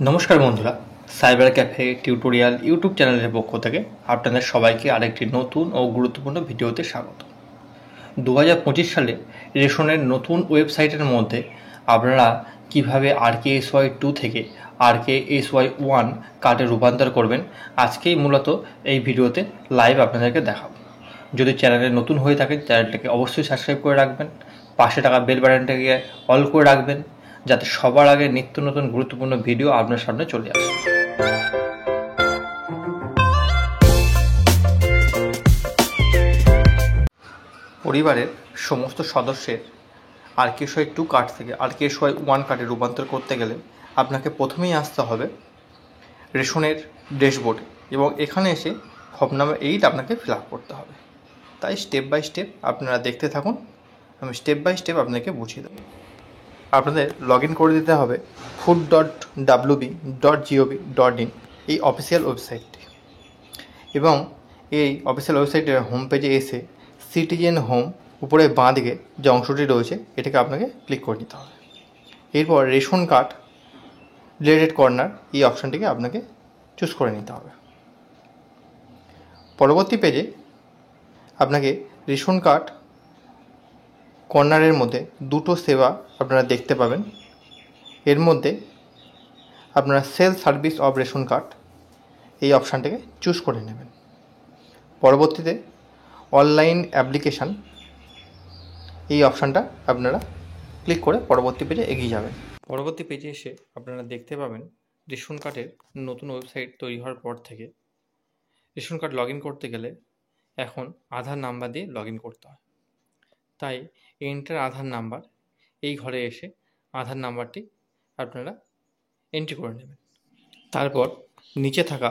নমস্কার বন্ধুরা, cyber cafe tutorial YouTube চ্যানেলের পক্ষ থেকে আপনাদের সবাইকে আরেকটি নতুন ও গুরুত্বপূর্ণ ভিডিওতে স্বাগত। 2025 সালে রেশনের নতুন ওয়েবসাইটের মধ্যে আপনারা কিভাবে RKSY2 থেকে RKSY1 কার্ডে রূপান্তর করবেন আজকেই মূলত এই ভিডিওতে লাইভ আপনাদেরকে দেখাবো। যদি চ্যানেলে নতুন হয়ে থাকেন চ্যানেলটাকে অবশ্যই সাবস্ক্রাইব করে রাখবেন, পাশে থাকা বেল বাটনটাকে অল করে রাখবেন যাতে সবার আগে নিত্য নতুন গুরুত্বপূর্ণ ভিডিও আপনার সামনে চলে আসে। পরিবারের সমস্ত সদস্যের RKSY2 কার্ড থেকে RKSY1 কার্ডে রূপান্তর করতে গেলে আপনাকে প্রথমেই আসতে হবে রেশনের ড্যাশবোর্ডে এবং এখানে এসে ফর্ম নাম্বার 8 আপনাকে ফিল আপ করতে হবে। তাই স্টেপ বাই স্টেপ আপনারা দেখতে থাকুন, আমি স্টেপ বাই স্টেপ আপনাকে বুঝিয়ে দেবো। আপনাদের লগ ইন করে দিতে হবে food.wb.gov.in এই অফিসিয়াল ওয়েবসাইটটি, এবং এই অফিসিয়াল ওয়েবসাইটের হোম পেজে এসে সিটিজেন হোম উপরে বাঁ দিকে যে অংশটি রয়েছে এটাকে আপনাকে ক্লিক করে নিতে হবে। এরপর রেশন কার্ড রিলেটেড কর্নার এই অপশানটিকে আপনাকে চুজ করে নিতে হবে। পরবর্তী পেজে আপনাকে রেশন কার্ড কর্নারের মধ্যে দুটো সেবা আপনারা দেখতে পাবেন। এর মধ্যে আপনারা sale service of ration card এই অপশানটাকে চুজ করে নেবেন। পরবর্তীতে অনলাইন অ্যাপ্লিকেশান এই অপশানটা আপনারা ক্লিক করে পরবর্তী পেজে এগিয়ে যাবেন। পরবর্তী পেজে এসে আপনারা দেখতে পাবেন রেশন কার্ডের নতুন ওয়েবসাইট তৈরি হওয়ার পর থেকে রেশন কার্ড লগ ইন করতে গেলে এখন আধার নাম্বার দিয়ে লগ ইন করতে হয়। তাই এন্টার আধার নাম্বার এই ঘরে এসে আধার নাম্বারটি আপনারা এন্ট্রি করে নেবেন। তারপর নিচে থাকা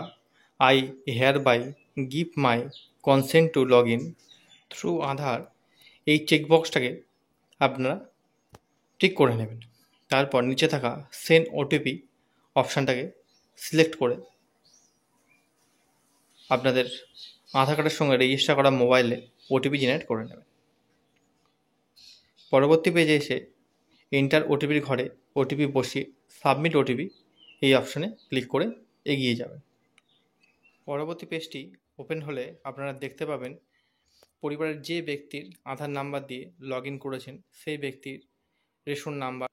I hereby give my consent to log in through Aadhaar এই চেকবক্সটাকে আপনারা টিক করে নেবেন। তারপর নিচে থাকা সেন্ড ওটিপি অপশানটাকে সিলেক্ট করে আপনাদের আধার কার্ডের সঙ্গে রেজিস্টার করা মোবাইলে ওটিপি জেনারেট করে নেবেন। পরবর্তী পেজে এসে এন্টার ওটিপির ঘরে ওটিপি বসিয়ে সাবমিট ওটিপি এই অপশানে ক্লিক করে এগিয়ে যাবেন। পরবর্তী পেজটি ওপেন হলে আপনারা দেখতে পাবেন পরিবারের যে ব্যক্তির আধার নাম্বার দিয়ে লগ ইন করেছেন সেই ব্যক্তির রেশন নাম্বার,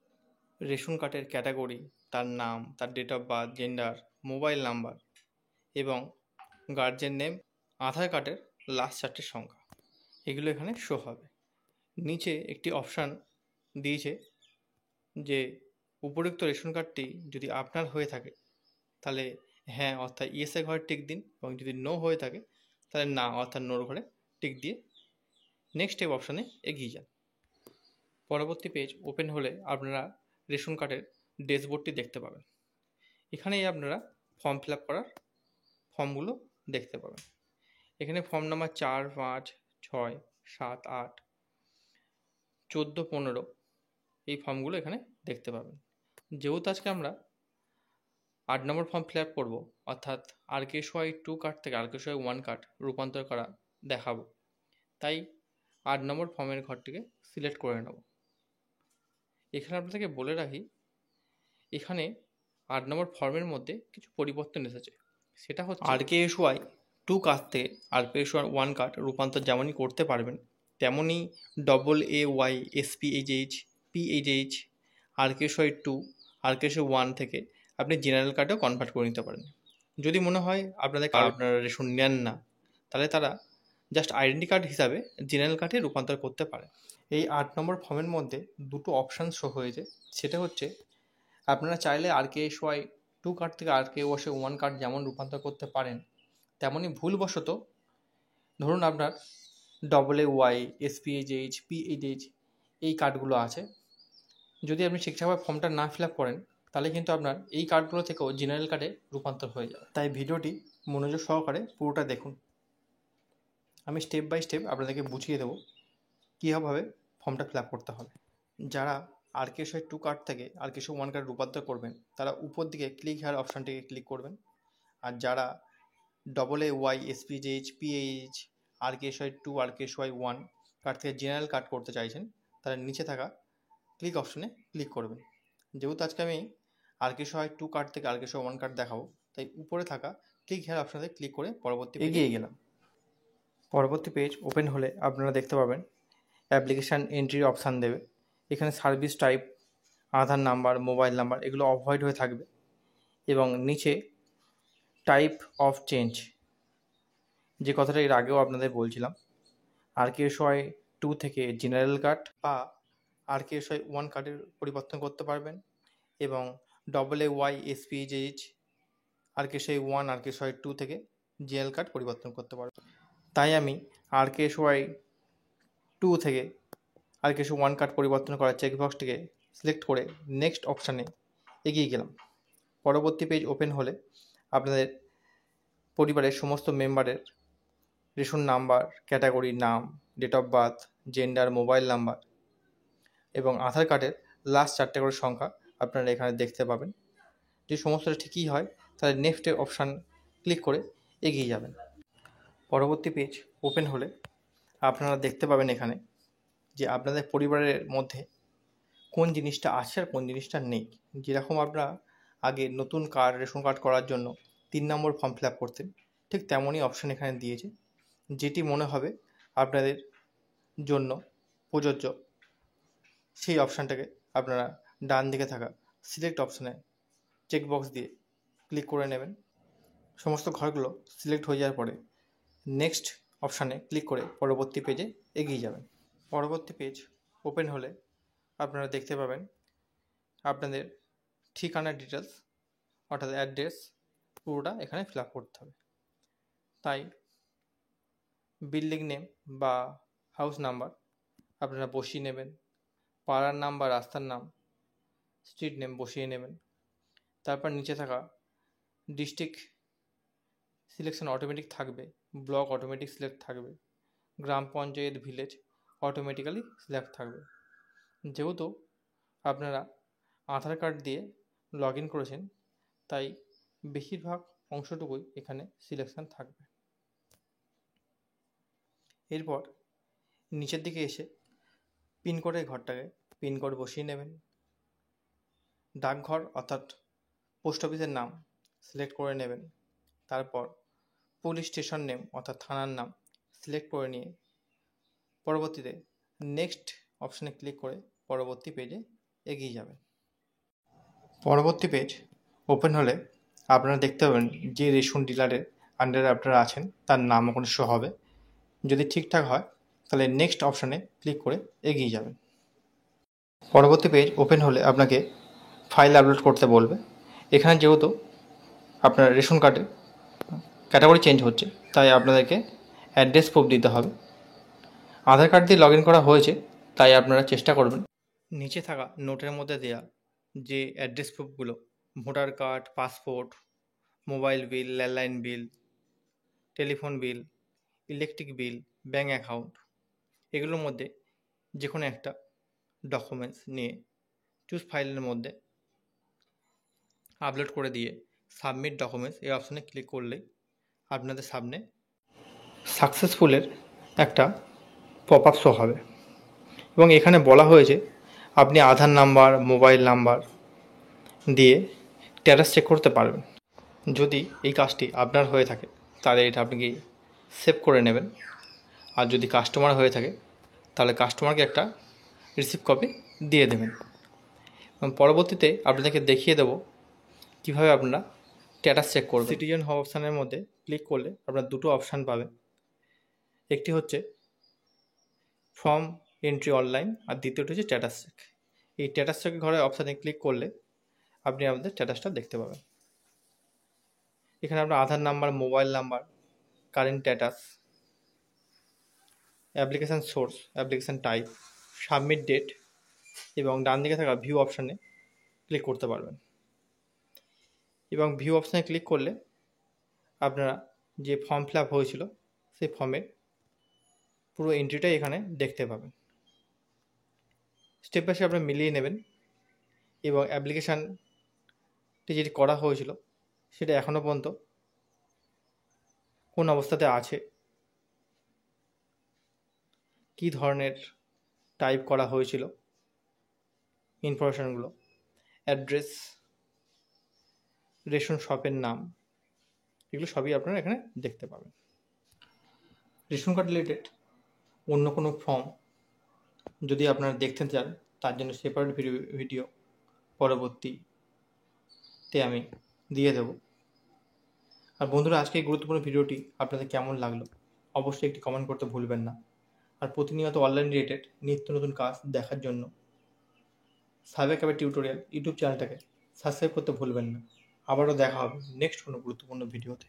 রেশন কার্ডের ক্যাটাগরি, তার নাম, তার date of birth, gender, mobile number এবং গার্জেন নেম, আধার কার্ডের লাস্ট 4টে সংখ্যা এগুলো এখানে শো হবে। নিচে একটি অপশান দিয়েছে যে উপরোক্ত রেশন কার্ডটি যদি আপনার হয়ে থাকে তাহলে হ্যাঁ অর্থাৎ ইয়েসে ঘরে টিক দিন, এবং যদি নো হয়ে থাকে তাহলে না অর্থাৎ নোর ঘরে টিক দিয়ে নেক্সট স্টেপ অপশানে এগিয়ে যান। পরবর্তী পেজ ওপেন হলে আপনারা রেশন কার্ডের ড্যাশবোর্ডটি দেখতে পাবেন। এখানেই আপনারা ফর্ম ফিল আপ করার ফর্মগুলো দেখতে পাবেন। এখানে ফর্ম নাম্বার 4, 5, 6, 7, 8, 14, 15 এই ফর্মগুলো এখানে দেখতে পাবেন। যেহেতু আজকে আমরা 8 নম্বর ফর্ম ফিল আপ করবো, অর্থাৎ RKSY2 কার্ড থেকে RKSY1 কার্ড রূপান্তর করা দেখাবো, তাই 8 নম্বর ফর্মের ঘরটিকে সিলেক্ট করে নেব। এখানে আপনাদেরকে বলে রাখি এখানে 8 নম্বর ফর্মের মধ্যে কিছু পরিবর্তন এসেছে। সেটা হচ্ছে RKSY2 কার্ড থেকে RKSY1 কার্ড রূপান্তর যেমনই করতে পারবেন তেমনই AAY SPHH PHH RKSY2 RKSY1 থেকে আপনি জেনারেল কার্ডেও কনভার্ট করে নিতে পারেন। যদি মনে হয় আপনারা রেশন নেন না তাহলে তারা জাস্ট আইডেন্টি কার্ড হিসাবে জেনারেল কার্ডে রূপান্তর করতে পারে। এই 8 নম্বর ফর্মের মধ্যে দুটো অপশান শো হয়েছে। সেটা হচ্ছে আপনারা চাইলে RKSY2 কার্ড থেকে RKSY1 কার্ড যেমন রূপান্তর করতে পারেন তেমনই ভুলবশত ধরুন আপনার AAY SPHH PHH এই কার্ডগুলো আছে, যদি আপনি ঠিকঠাকভাবে ফর্মটা না ফিল আপ করেন তাহলে কিন্তু আপনার এই কার্ডগুলো থেকেও জেনারেল কার্ডে রূপান্তর হয়ে যাবে। তাই ভিডিওটি মনোযোগ সহকারে পুরোটা দেখুন। আমি স্টেপ বাই স্টেপ আপনাদেরকে বুঝিয়ে দেবো কীভাবে ফর্মটা ফিল আপ করতে হবে। যারা RKSY2 কার্ড থেকে RKSY1 কার্ড রূপান্তর করবেন তারা উপর দিকে ক্লিক হেয়ার অপশানটিকে ক্লিক করবেন, আর যারা AAY SPHH PHH RKSY2 RKSY1 card থেকে জেনারেল কার্ড করতে চাইছেন তারা নিচে থাকা ক্লিক অপশানে ক্লিক করবেন। যেহেতু আজকে আমি আরকে সহায় 2 কার্ড থেকে আরকে সহায় 1 কার্ড দেখাবো, তাই উপরে থাকা ক্লিক হেয়ার অপশানে ক্লিক করে পরবর্তী এগিয়ে গেলাম। পরবর্তী পেজ ওপেন হলে আপনারা দেখতে পাবেন অ্যাপ্লিকেশান এন্ট্রির অপশান দেবে। এখানে সার্ভিস টাইপ, আধার নাম্বার, মোবাইল নাম্বার এগুলো অভয়েড হয়ে থাকবে এবং নিচে টাইপ অফ চেঞ্জ, যে কথাটা এর আগেও আপনাদের বলছিলাম, আরকেএসওয়াই 2 থেকে জেনারেল কার্ড বা আরকেএসওয়াই 1 কার্ডের পরিবর্তন করতে পারবেন এবং AAYSPHH আরকেএসওয়াই 1 আরকেএসওয়াই 2 থেকে জেএল কার্ড পরিবর্তন করতে পারবেন। তাই আমি আরকেএসওয়াই 2 থেকে আরকেএসওয়াই 1 কার্ড পরিবর্তন করার চেকবক্সটিকে সিলেক্ট করে নেক্সট অপশানে এগিয়ে গেলাম। পরবর্তী পেজ ওপেন হলে আপনাদের পরিবারের সমস্ত মেম্বারের রেশন নাম্বার, ক্যাটাগরি, নাম, date of birth, gender, mobile number এবং আধার কার্ডের লাস্ট 4টে করে সংখ্যা আপনারা এখানে দেখতে পাবেন। যদি সমস্তটা ঠিকই হয় তাহলে নেক্সটের অপশান ক্লিক করে এগিয়ে যাবেন। পরবর্তী পেজ ওপেন হলে আপনারা দেখতে পাবেন এখানে যে আপনাদের পরিবারের মধ্যে কোন জিনিসটা আছে আর কোন জিনিসটা নেই। যেরকম আপনারা আগে নতুন কার্ড, রেশন কার্ড করার জন্য 3 নম্বর ফর্ম ফিল আপ করতেন, ঠিক তেমনই অপশান এখানে দিয়েছে। যেটি মনে হবে আপনাদের জন্য প্রযোজ্য সেই অপশানটাকে আপনারা ডান দিকে থাকা সিলেক্ট অপশানে চেকবক্স দিয়ে ক্লিক করে নেবেন। সমস্ত ঘরগুলো সিলেক্ট হয়ে যাওয়ার পরে নেক্সট অপশানে ক্লিক করে পরবর্তী পেজে এগিয়ে যাবেন। পরবর্তী পেজ ওপেন হলে আপনারা দেখতে পাবেন আপনাদের ঠিকানার ডিটেলস অর্থাৎ অ্যাড্রেস পুরোটা এখানে ফিল আপ করতে হবে। তাই বিল্ডিং নেম বা হাউস নাম্বার আপনারা বসিয়ে নেবেন, পাড়ার নাম বা রাস্তার নাম, স্ট্রিট নেম বসিয়ে নেবেন। তারপর নিচে থাকা ডিস্ট্রিক্ট সিলেকশন অটোমেটিক থাকবে, ব্লক অটোমেটিক সিলেক্ট থাকবে, গ্রাম পঞ্চায়েত, ভিলেজ অটোমেটিক্যালি সিলেক্ট থাকবে। যেহেতু আপনারা আধার কার্ড দিয়ে লগ ইন করেছেন তাই বেশিরভাগ অংশটুকুই এখানে সিলেকশন থাকবে। এরপর নিচের দিকে এসে পিনকোডের ঘরটাকে পিনকোড বসিয়ে নেবেন। ডাকঘর অর্থাৎ পোস্ট অফিসের নাম সিলেক্ট করে নেবেন। তারপর পুলিশ স্টেশন নেম অর্থাৎ থানার নাম সিলেক্ট করে নিয়ে পরবর্তীতে নেক্সট অপশানে ক্লিক করে পরবর্তী পেজে এগিয়ে যাবেন। পরবর্তী পেজ ওপেন হলে আপনারা দেখতে পাবেন যে রেশন ডিলারের আন্ডারে আপনারা আছেন তার নাম ওখানে শো হবে। যদি ঠিকঠাক হয় তাহলে নেক্সট অপশানে ক্লিক করে এগিয়ে যাবেন। পরবর্তী পেজ ওপেন হলে আপনাকে ফাইল আপলোড করতে বলবে। এখানে যেহেতু আপনার রেশন কার্ডে ক্যাটাগরি চেঞ্জ হচ্ছে তাই আপনাদেরকে অ্যাড্রেস প্রুফ দিতে হবে। আধার কার্ড দিয়ে লগ ইন করা হয়েছে তাই আপনারা চেষ্টা করবেন নিচে থাকা নোটের মধ্যে দেওয়া যে অ্যাড্রেস প্রুফগুলো, voter card, passport, mobile bill, landline bill, telephone bill, electric bill, bank account, এগুলোর মধ্যে যে কোনো একটা ডকুমেন্টস নিয়ে চুজ ফাইলের মধ্যে আপলোড করে দিয়ে সাবমিট ডকুমেন্টস এই অপশানে ক্লিক করলেই আপনাদের সামনে সাকসেসফুলের একটা পপ আপ শো হবে এবং এখানে বলা হয়েছে আপনি আধার নাম্বার, মোবাইল নাম্বার দিয়ে স্ট্যাটাস চেক করতে পারবেন। যদি এই কাজটি আপনার হয়ে থাকে তাহলে এটা আপনি সেভ করে নেবেন, আর যদি কাস্টমার হয়ে থাকে তাহলে কাস্টমারকে একটা রিসিপ্ট কপি দিয়ে দেবেন। এবং পরবর্তীতে আপনাদেরকে দেখিয়ে দেবো কীভাবে আপনারা স্ট্যাটাস চেক করবেন। সিটিজেন হব অপশানের মধ্যে ক্লিক করলে আপনারা দুটো অপশান পাবেন, একটি হচ্ছে ফর্ম এন্ট্রি অনলাইন আর দ্বিতীয়টি হচ্ছে স্ট্যাটাস চেক। এই স্ট্যাটাস চেক ঘরের অপশানে ক্লিক করলে আপনি আপনাদের স্ট্যাটাসটা দেখতে পাবেন। এখানে আপনার Aadhaar number, mobile number, current status, application source, application type, submit date এবং ডান দিকে থাকা ভিউ অপশানে ক্লিক করতে পারবেন। এবং ভিউ অপশানে ক্লিক করলে আপনারা যে ফর্ম ফিল আপ হয়েছিল সেই ফর্মের পুরো এন্ট্রিটাই এখানে দেখতে পাবেন। স্টেপ বাই স্টেপ আপনারা মিলিয়ে নেবেন এবং অ্যাপ্লিকেশানটি যেটি করা হয়েছিল সেটা এখনও পর্যন্ত কোন অবস্থাতে আছে, কী ধরনের টাইপ করা হয়েছিল, ইনফরমেশানগুলো, অ্যাড্রেস, রেশন শপের নাম, এগুলো সবই আপনারা এখানে দেখতে পাবেন। রেশন কার্ড রিলেটেড অন্য কোনো ফর্ম যদি আপনারা দেখতে চান, তার জন্য সেপারেট ভিডিও পরবর্তীতে আমি দিয়ে দেব। আর বন্ধুরা, আজকে এই গুরুত্বপূর্ণ ভিডিওটি আপনাদের কেমন লাগলো অবশ্যই একটি কমেন্ট করতে ভুলবেন না। আর প্রতিনিয়ত অনলাইন রিলেটেড নিত্য নতুন কাজ দেখার জন্য সাইবার ক্যাফে টিউটোরিয়াল ইউটিউব চ্যানেলটাকে সাবস্ক্রাইব করতে ভুলবেন না। আবারও দেখা হবে নেক্সট কোনো গুরুত্বপূর্ণ ভিডিওতে।